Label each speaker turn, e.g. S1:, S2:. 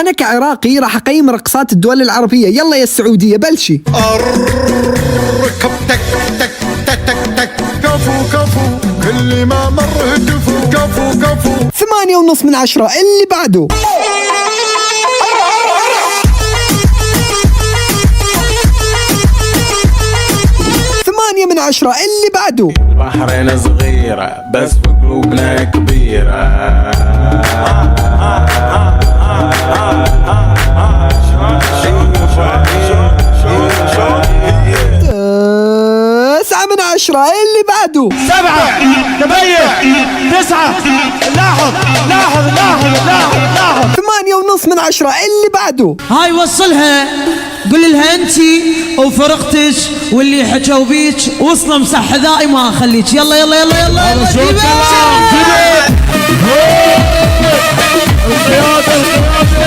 S1: أنا كعراقي راح أقيم رقصات الدول العربية. يلا يا السعودية بلشي.
S2: اركب تك تك تك تك تك كفو كفو كل ما مر هتفوا كفو كفو.
S1: 8.5 من 10. اللي بعده 8 من 10. اللي بعده
S3: بحرين صغيرة بس بقلوبنا كبيرة.
S1: 9 من 10. اللي بعده
S4: 7 8 9. لاحظ لاحظ لاحظ لاحظ لاحظ.
S1: 8.5 من 10. اللي بعده
S5: هاي وصلها، قل لها انتي وفرقتش واللي حكوا بيك وصله مسح حذائي ما اخليك. يلا يلا يلا يلا يلا.
S4: القيادة